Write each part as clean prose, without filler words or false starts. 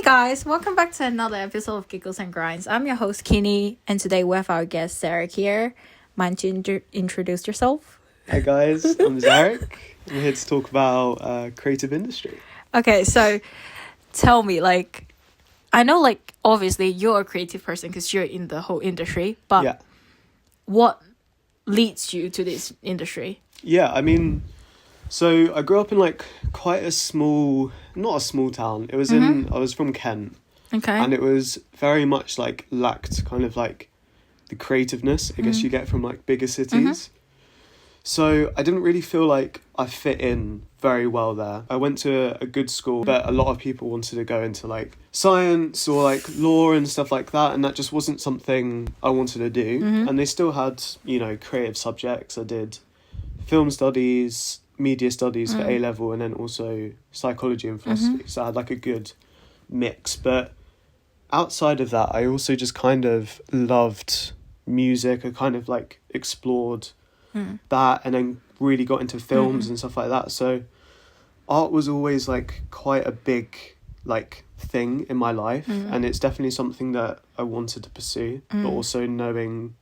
guys, welcome back to another episode of Giggles and Grinds. I'm your host Kinney, and today we have our guest Zarik here. Mind to introduce yourself? Hi guys, I'm Zarik. I'm here to talk about creative industry. Okay, so tell me, I know, obviously you're a creative person because you're in the whole industry, but what leads you to this industry? Yeah, I mean, so I grew up in quite a small, not a small town. It was I was from Kent. Okay. And it was very much lacked kind of the creativeness I guess you get from bigger cities. So I didn't really feel like I fit in very well there. I went to a good school, but a lot of people wanted to go into science or law and stuff like that, and that just wasn't something I wanted to do. And they still had, creative subjects. I did film studies, media studies for A-level, and then also psychology and philosophy. So I had a good mix. But outside of that, I also just kind of loved music. I kind of explored that, and then really got into films and stuff like that. So art was always quite a big thing in my life, and it's definitely something that I wanted to pursue, but also knowing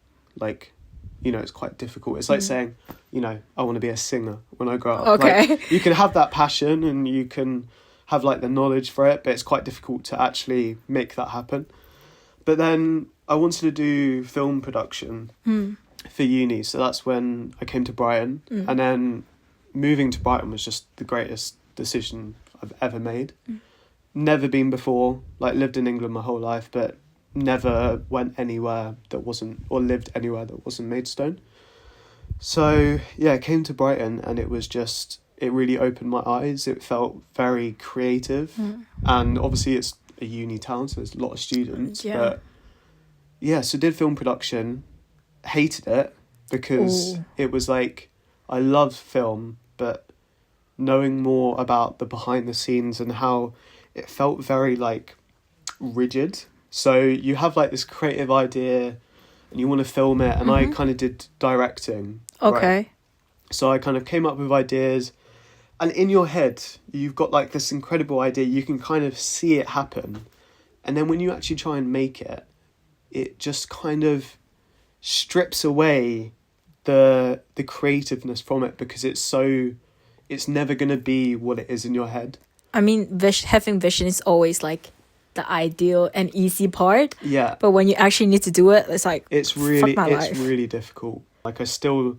it's quite difficult. It's like saying, I want to be a singer when I grow up. Okay. You can have that passion and you can have the knowledge for it, but it's quite difficult to actually make that happen. But then I wanted to do film production for uni, so that's when I came to Brighton. And then moving to Brighton was just the greatest decision I've ever made. Never been before, lived in England my whole life, but never went anywhere that wasn't, or lived anywhere that wasn't Maidstone. So yeah, I came to Brighton, and it was just, it really opened my eyes. It felt very creative, and obviously it's a uni town, so there's a lot of students. But yeah, so did film production, hated it because it was I loved film, but knowing more about the behind the scenes and how it felt very rigid. So you have this creative idea and you want to film it, and I kind of did directing. Okay. Right? So I kind of came up with ideas, and in your head you've got this incredible idea, you can kind of see it happen, and then when you actually try and make it, it just kind of strips away the creativeness from it, because it's never going to be what it is in your head. I mean, having vision is always the ideal and easy part. Yeah. But when you actually need to do it, it's it's really life. really difficult. I still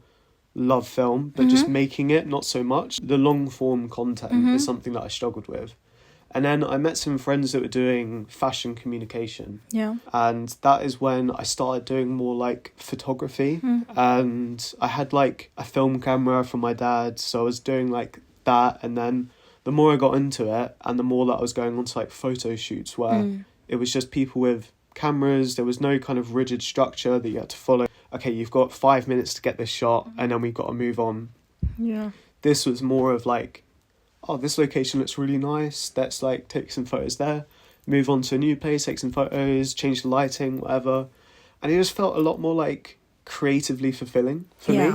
love film, but just making it, not so much. The long form content is something that I struggled with. And then I met some friends that were doing fashion communication. Yeah. And that is when I started doing more photography. And I had a film camera from my dad, so I was doing that. And then the more I got into it, and the more that I was going on to photo shoots where it was just people with cameras, there was no kind of rigid structure that you had to follow. Okay, you've got 5 minutes to get this shot, and then we've got to move on. Yeah. This was more of oh, this location looks really nice, let's take some photos there, move on to a new place, take some photos, change the lighting, whatever. And it just felt a lot more creatively fulfilling for me.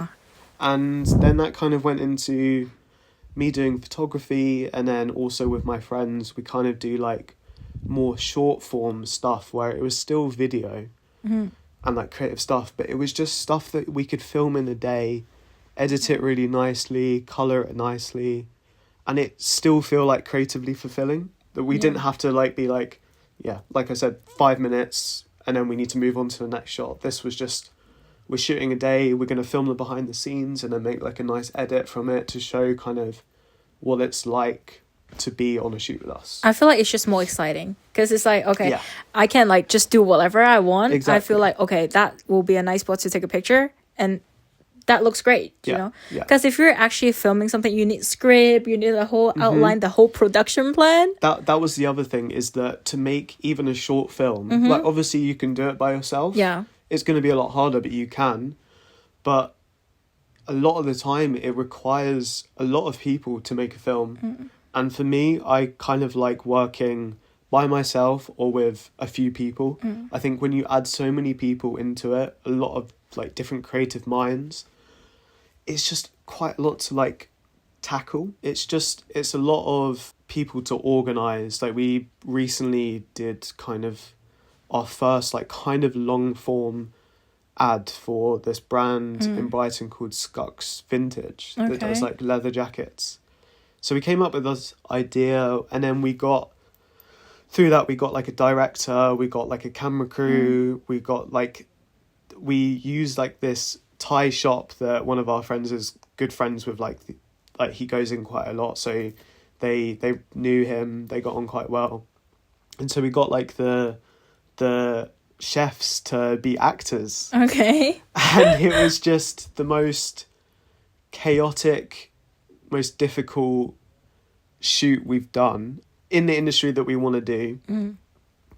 And then that kind of went into me doing photography, and then also with my friends we kind of do more short form stuff where it was still video and creative stuff, but it was just stuff that we could film in a day, edit it really nicely, colour it nicely, and it still feel creatively fulfilling, that we didn't have to be like I said, 5 minutes and then we need to move on to the next shot. This was just, we're shooting a day, we're going to film the behind the scenes and then make a nice edit from it to show kind of what it's like to be on a shoot with us. I feel it's just more exciting because it's okay, I can just do whatever I want. Exactly. I feel okay, that will be a nice spot to take a picture, and that looks great, you know? Because if you're actually filming something, you need script, you need a whole outline, the whole production plan. That was the other thing, is that to make even a short film, obviously you can do it by yourself. Yeah. It's going to be a lot harder, but you can. But a lot of the time, it requires a lot of people to make a film. And for me, I kind of like working by myself or with a few people. I think when you add so many people into it, a lot of different creative minds, it's just quite a lot to tackle. It's a lot of people to organise. Like we recently did kind of our first like kind of long form ad for this brand in Brighton called Skucks Vintage that does like leather jackets. So we came up with this idea, and then through that we got like a director, we got like a camera crew, we used like this Thai shop that one of our friends is good friends with, like he goes in quite a lot, so they knew him, they got on quite well. And so we got like the chefs to be actors. Okay. And it was just the most chaotic, most difficult shoot we've done in the industry that we want to do.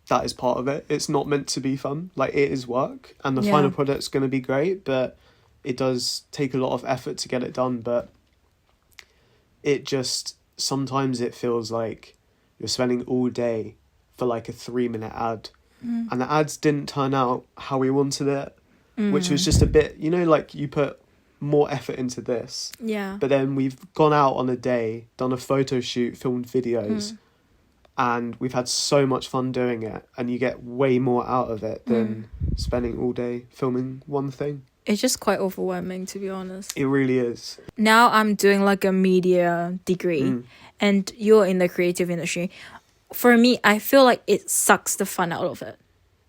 That is part of it. It's not meant to be fun. Like, it is work, and the final product's going to be great, but it does take a lot of effort to get it done. But it just, sometimes it feels like you're spending all day for like a 3-minute ad, and the ads didn't turn out how we wanted it, which was just a bit, you know, like you put more effort into this, but then we've gone out on a day, done a photo shoot, filmed videos, and we've had so much fun doing it, and you get way more out of it than spending all day filming one thing. It's just quite overwhelming, to be honest. It really is. Now I'm doing like a media degree, and you're in the creative industry. For me, I feel like it sucks the fun out of it.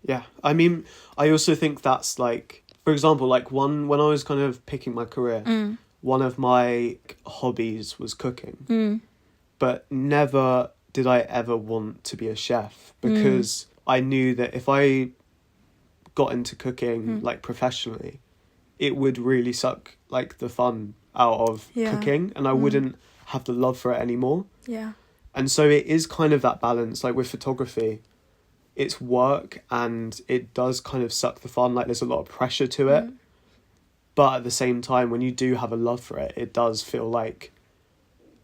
Yeah, I mean, I also think that's like, for example, like when I was kind of picking my career, one of my hobbies was cooking, but never did I ever want to be a chef, because I knew that if I got into cooking like professionally, it would really suck like the fun out of cooking, and I wouldn't have the love for it anymore. Yeah. And so it is kind of that balance, like with photography, it's work and it does kind of suck the fun, like there's a lot of pressure to it. But at the same time, when you do have a love for it, it does feel like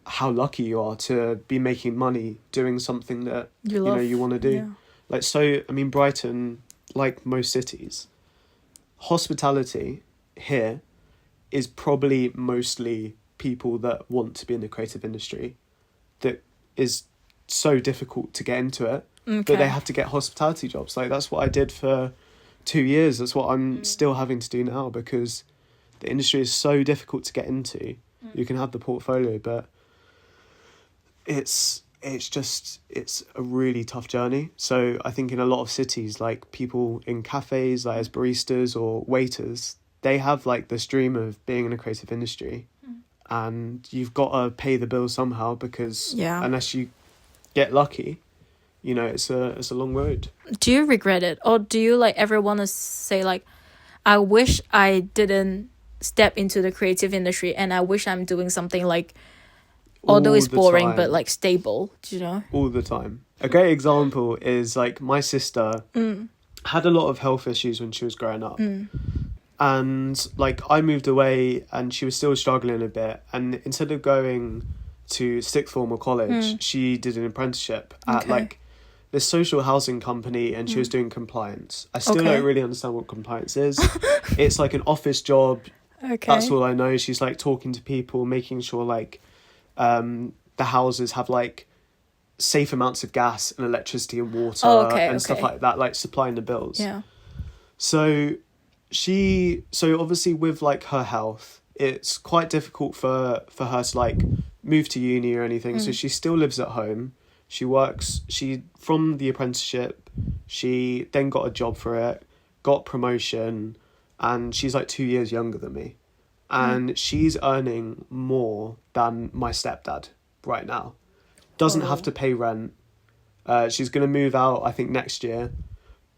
how lucky you are to be making money doing something that you know you want to do. Yeah. Like, so I mean, Brighton, like most cities, hospitality here is probably mostly people that want to be in the creative industry, that is so difficult to get into it that they have to get hospitality jobs. Like, that's what I did for 2 years. That's what I'm still having to do now, because the industry is so difficult to get into. You can have the portfolio, but it's a really tough journey. So I think in a lot of cities, like people in cafes, like as baristas or waiters, they have like this dream of being in a creative industry, and you've got to pay the bills somehow, because unless you get lucky, you know, it's a long road. Do you regret it, or do you like ever want to say like, I wish I didn't step into the creative industry, and I wish I'm doing something like, although it's boring, but like stable, you know? All the time. A great example is like my sister had a lot of health issues when she was growing up. And like I moved away and she was still struggling a bit. And instead of going to sixth form or college, she did an apprenticeship at like this social housing company, and she was doing compliance. I still don't really understand what compliance is. It's like an office job. That's all I know. She's like talking to people, making sure like the houses have like safe amounts of gas and electricity and water and stuff like that, like supplying the bills. So obviously with like her health, it's quite difficult for her to like move to uni or anything. So she still lives at home. She works, from the apprenticeship, she then got a job for it, got promotion, and she's like 2 years younger than me. And she's earning more than my stepdad right now. Doesn't have to pay rent. She's going to move out, I think, next year.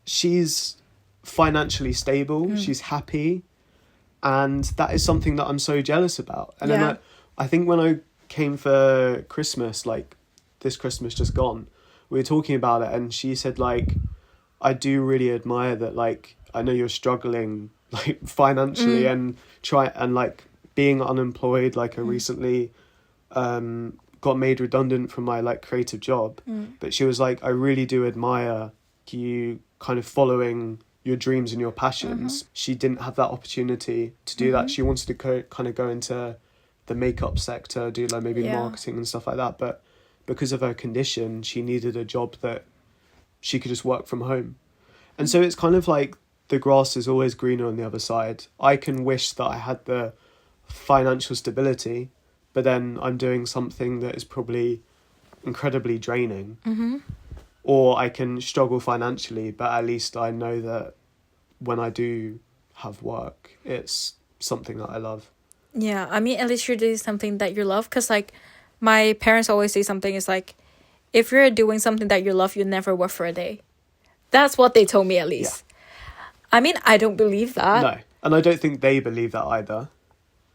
She's financially stable. She's happy. And that is something that I'm so jealous about. And then I think when I came for Christmas, like this Christmas just gone, we were talking about it, and she said, like, I do really admire that, like, I know you're struggling like financially and like being unemployed. Like I recently got made redundant from my like creative job, but she was like, I really do admire you kind of following your dreams and your passions. She didn't have that opportunity to do that. She wanted to kind of go into the makeup sector, do like maybe marketing and stuff like that, but because of her condition, she needed a job that she could just work from home. And so it's kind of like the grass is always greener on the other side. I can wish that I had the financial stability, but then I'm doing something that is probably incredibly draining. Mm-hmm. Or I can struggle financially, but at least I know that when I do have work, it's something that I love. Yeah, I mean, at least you're doing something that you love. Because, like, my parents always say something is like, if you're doing something that you love, you never work for a day. That's what they told me, at least. Yeah. I mean, I don't believe that. No, and I don't think they believe that either.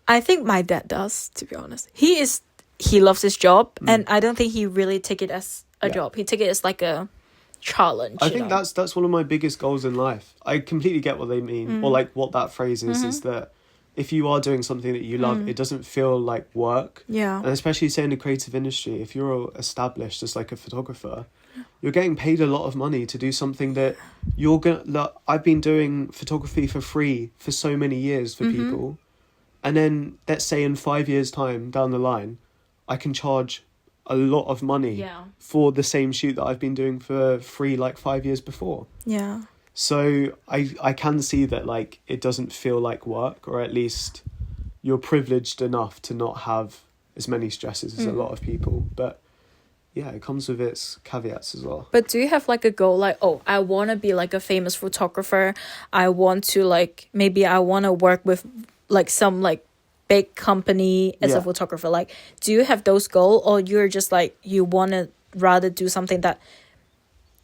I think my dad does, to be honest. He loves his job, and I don't think he really take it as a job. He take it as like a challenge. I think that's one of my biggest goals in life. I completely get what they mean, or like what that phrase is that if you are doing something that you love, it doesn't feel like work. Yeah. And especially say in the creative industry, if you're established as like a photographer, you're getting paid a lot of money to do something that you're gonna. I've been doing photography for free for so many years for people, and then let's say in 5 years' time down the line, I can charge a lot of money for the same shoot that I've been doing for free like 5 years before. Yeah. So I can see that like it doesn't feel like work, or at least you're privileged enough to not have as many stresses as a lot of people. But yeah, it comes with its caveats as well. But do you have like a goal, like, oh, I want to be like a famous photographer. I want to like, maybe I want to work with like some like big company as a photographer. Like, do you have those goals, or you're just like, you want to rather do something that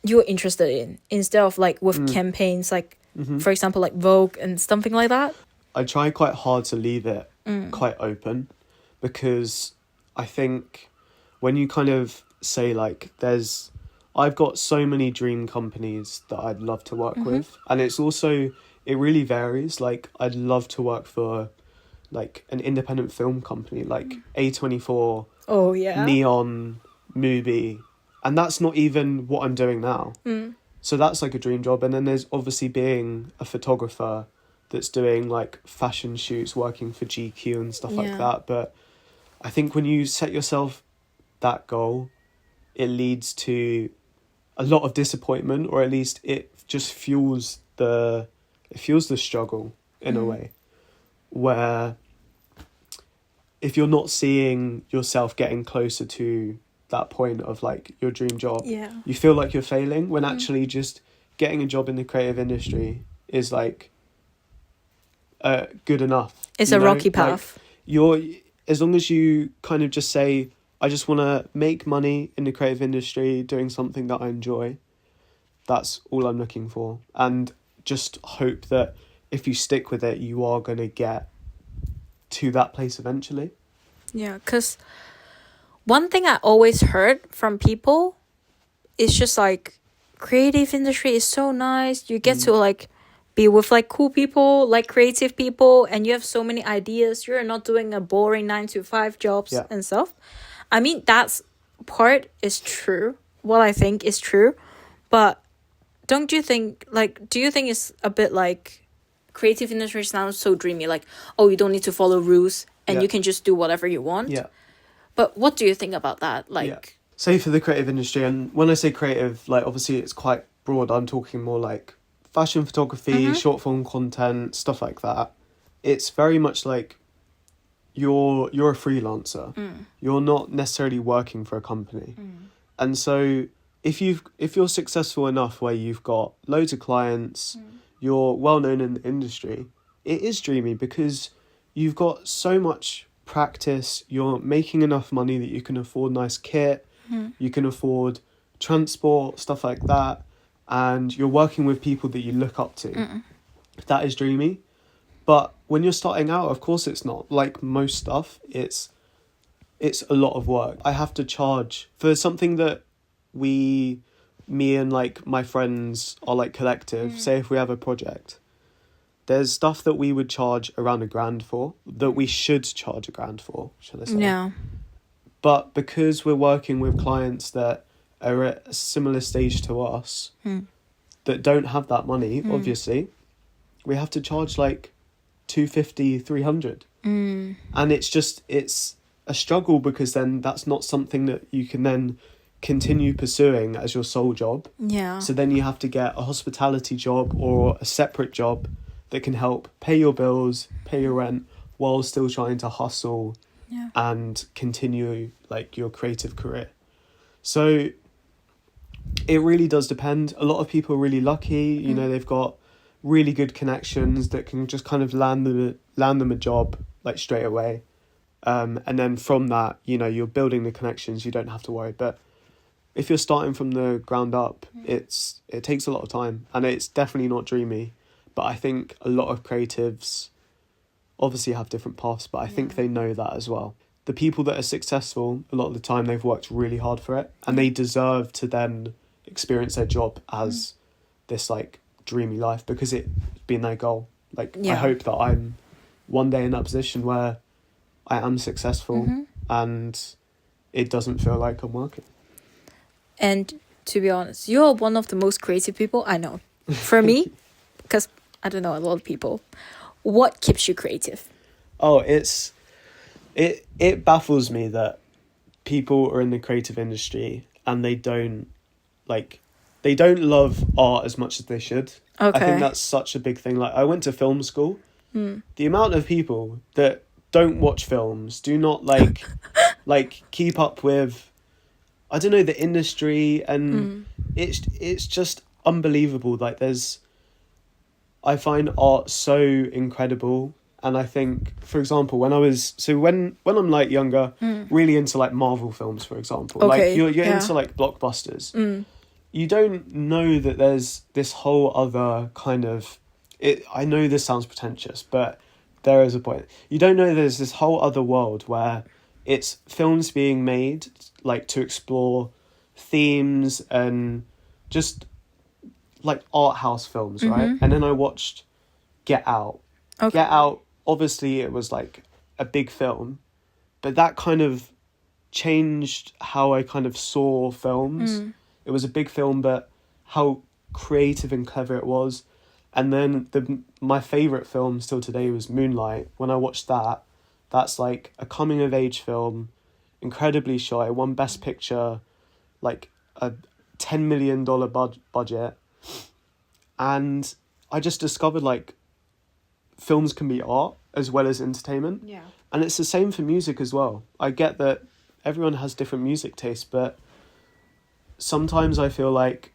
you're interested in instead of like with campaigns like for example like Vogue and something like that? I try quite hard to leave it quite open, because I think when you kind of say like I've got so many dream companies that I'd love to work with, and it really varies. Like I'd love to work for like an independent film company like A24, Neon, Mubi, and that's not even what I'm doing now. So that's like a dream job. And then there's obviously being a photographer that's doing like fashion shoots, working for GQ and stuff like that. But I think when you set yourself that goal, it leads to a lot of disappointment, or at least it just fuels the struggle in a way, where if you're not seeing yourself getting closer to that point of like your dream job, you feel like you're failing, when actually just getting a job in the creative industry is like good enough. It's a rocky path. Like, as long as you kind of just say, I just want to make money in the creative industry doing something that I enjoy, that's all I'm looking for. And just hope that if you stick with it, you are going to get to that place eventually. Yeah, because one thing I always heard from people is just like, creative industry is so nice. You get to like be with like cool people, like creative people, and you have so many ideas. You're not doing a boring 9-to-5 jobs and stuff. I mean, that's part is true. What I think is true. But do you think it's a bit like creative industry sounds so dreamy, like, oh, you don't need to follow rules and you can just do whatever you want? Yeah. But what do you think about that? Like, say for the creative industry, and when I say creative, like obviously it's quite broad. I'm talking more like fashion photography, short form content, stuff like that. It's very much like you're a freelancer. You're not necessarily working for a company. And so if you're successful enough where you've got loads of clients, you're well known in the industry, it is dreamy because you've got so much practice, you're making enough money that you can afford nice kit, you can afford transport, stuff like that, and you're working with people that you look up to. That is dreamy. But when you're starting out, of course it's not. Like most stuff, it's a lot of work. I have to charge for something that me and like my friends are like collective. Say if we have a project, there's stuff that we would charge around $1,000 for, that we should charge $1,000 for, should I say. Yeah. But because we're working with clients that are at a similar stage to us, that don't have that money, obviously, we have to charge like $250, $300. And it's a struggle, because then that's not something that you can then continue pursuing as your sole job. Yeah. So then you have to get a hospitality job or a separate job that can help pay your bills, pay your rent, while still trying to hustle and continue like your creative career. So it really does depend. A lot of people are really lucky, you know, they've got really good connections that can just kind of land them a job like straight away. And then from that, you know, you're building the connections, you don't have to worry. But if you're starting from the ground up, it takes a lot of time, and it's definitely not dreamy. But I think a lot of creatives obviously have different paths, but I think they know that as well. The people that are successful, a lot of the time they've worked really hard for it, and they deserve to then experience their job as this like dreamy life, because it's been their goal. Like, I hope that I'm one day in that position where I am successful and it doesn't feel like I'm working. And to be honest, you're one of the most creative people I know. For me, because I don't know a lot of people, what keeps you creative? Oh, it baffles me that people are in the creative industry and they don't love art as much as they should. Okay. I think that's such a big thing. Like, I went to film school. The amount of people that don't watch films, do not like keep up with, I don't know, the industry, and it's just unbelievable. Like, I find art so incredible, and I think, for example, when I'm like younger, really into like Marvel films, for example, like you're into like blockbusters. You don't know that there's this whole other kind of, I know this sounds pretentious, but there is a point. You don't know there's this whole other world where it's films being made like to explore themes and just like art house films, right? And then I watched Get Out. Okay. Get Out, obviously it was like a big film, but that kind of changed how I kind of saw films. It was a big film, but how creative and clever it was. And then my favourite film still today was Moonlight. When I watched that, that's like a coming of age film, incredibly shot. It won Best Picture, like a $10 million budget. And I just discovered like films can be art as well as entertainment. Yeah. And it's the same for music as well. I get that everyone has different music tastes, but sometimes I feel like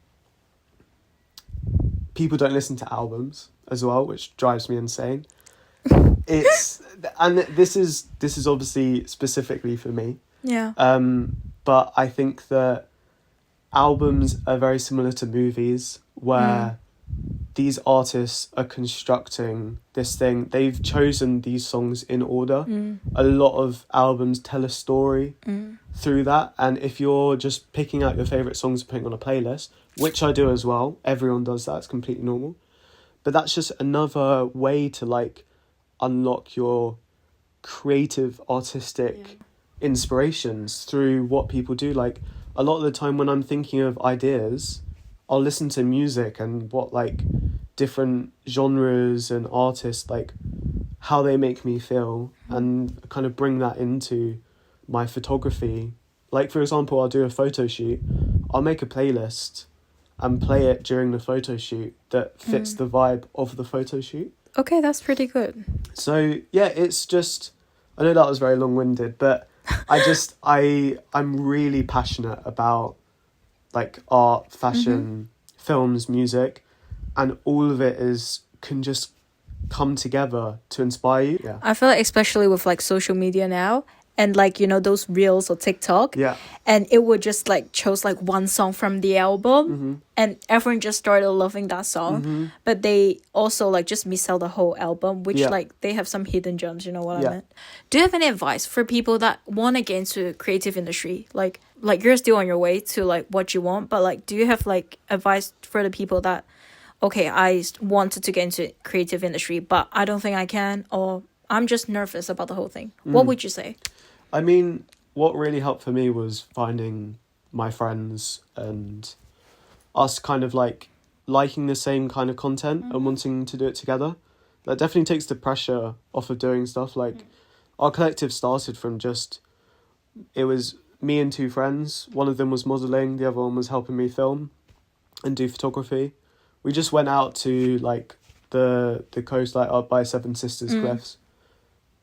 people don't listen to albums as well, which drives me insane. And this is obviously specifically for me. Yeah. But I think that albums are very similar to movies, where these artists are constructing this thing. They've chosen these songs in order. A lot of albums tell a story through that. And if you're just picking out your favourite songs and putting on a playlist, which I do as well, everyone does that, it's completely normal. But that's just another way to like unlock your creative, artistic inspirations through what people do. Like, a lot of the time when I'm thinking of ideas, I'll listen to music and what like different genres and artists, like how they make me feel, and kind of bring that into my photography. Like, for example, I'll do a photo shoot, I'll make a playlist and play it during the photo shoot that fits the vibe of the photo shoot. Okay, that's pretty good. So yeah, it's just, I know that was very long-winded, but I'm really passionate about like art, fashion, films, music, and all of it can just come together to inspire you. Yeah. I feel like, especially with like social media now, and like, you know, those reels or TikTok, and it would just like chose like one song from the album, and everyone just started loving that song, but they also like just miss out the whole album, which like they have some hidden gems, you know what I mean? Do you have any advice for people that want to get into creative industry? Like you're still on your way to like what you want, but like, do you have like advice for the people that, okay, I wanted to get into creative industry, but I don't think I can, or I'm just nervous about the whole thing? What would you say? I mean, what really helped for me was finding my friends and us kind of like liking the same kind of content and wanting to do it together. That definitely takes the pressure off of doing stuff. Like, our collective started from just it was me and two friends. One of them was modelling, the other one was helping me film and do photography. We just went out to like the coast, like up by Seven Sisters Cliffs,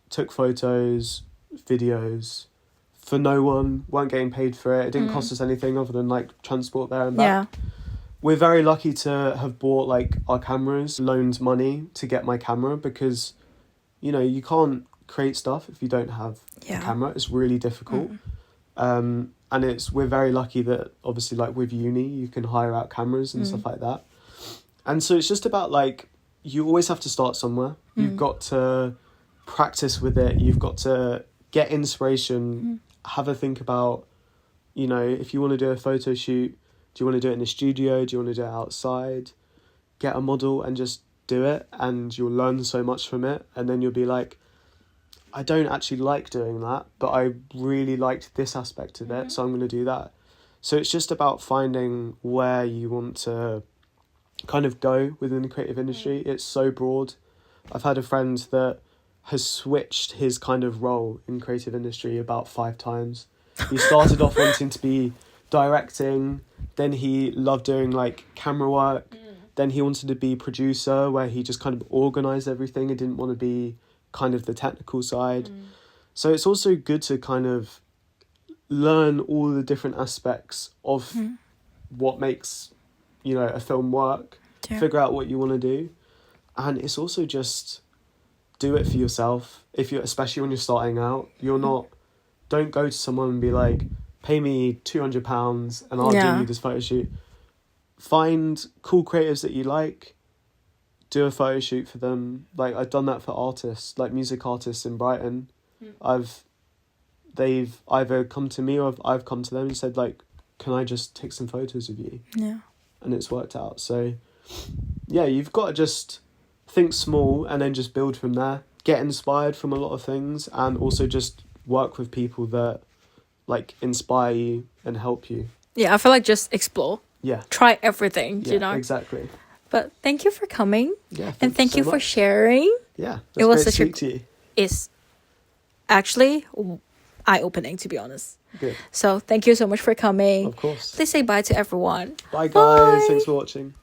took photos, videos for no one, weren't getting paid for it. It didn't cost us anything other than like transport there and back. Yeah. We're very lucky to have bought like our cameras, loaned money to get my camera, because, you know, you can't create stuff if you don't have a camera. It's really difficult. And we're very lucky that obviously like with uni you can hire out cameras and stuff like that. And so it's just about like, you always have to start somewhere. You've got to practice with it. You've got to get inspiration, have a think about, you know, if you want to do a photo shoot, do you want to do it in a studio? Do you want to do it outside? Get a model and just do it, and you'll learn so much from it. And then you'll be like, I don't actually like doing that, but I really liked this aspect of it, so I'm going to do that. So it's just about finding where you want to kind of go within the creative industry. It's so broad. I've had a friend that has switched his kind of role in creative industry about 5 times. He started off wanting to be directing, then he loved doing like camera work, then he wanted to be producer, where he just kind of organised everything and didn't want to be kind of the technical side. So it's also good to kind of learn all the different aspects of what makes, you know, a film work, figure out what you want to do. And it's also just do it for yourself. Especially when you're starting out, don't go to someone and be like, pay me £200 and I'll do you this photo shoot. Find cool creatives that you like, do a photo shoot for them. Like I've done that for artists, like music artists in Brighton. They've either come to me or I've come to them and said like, can I just take some photos of you? Yeah. And it's worked out. So yeah, you've got to just think small and then just build from there. Get inspired from a lot of things, and also just work with people that like inspire you and help you. Yeah, I feel like just explore. Yeah. Try everything, you know? Exactly. But thank you for coming. Yeah. And thank you for sharing. Yeah. It was such a... It's actually eye-opening, to be honest. Good. So thank you so much for coming. Of course. Please say bye to everyone. Bye guys. Bye. Thanks for watching.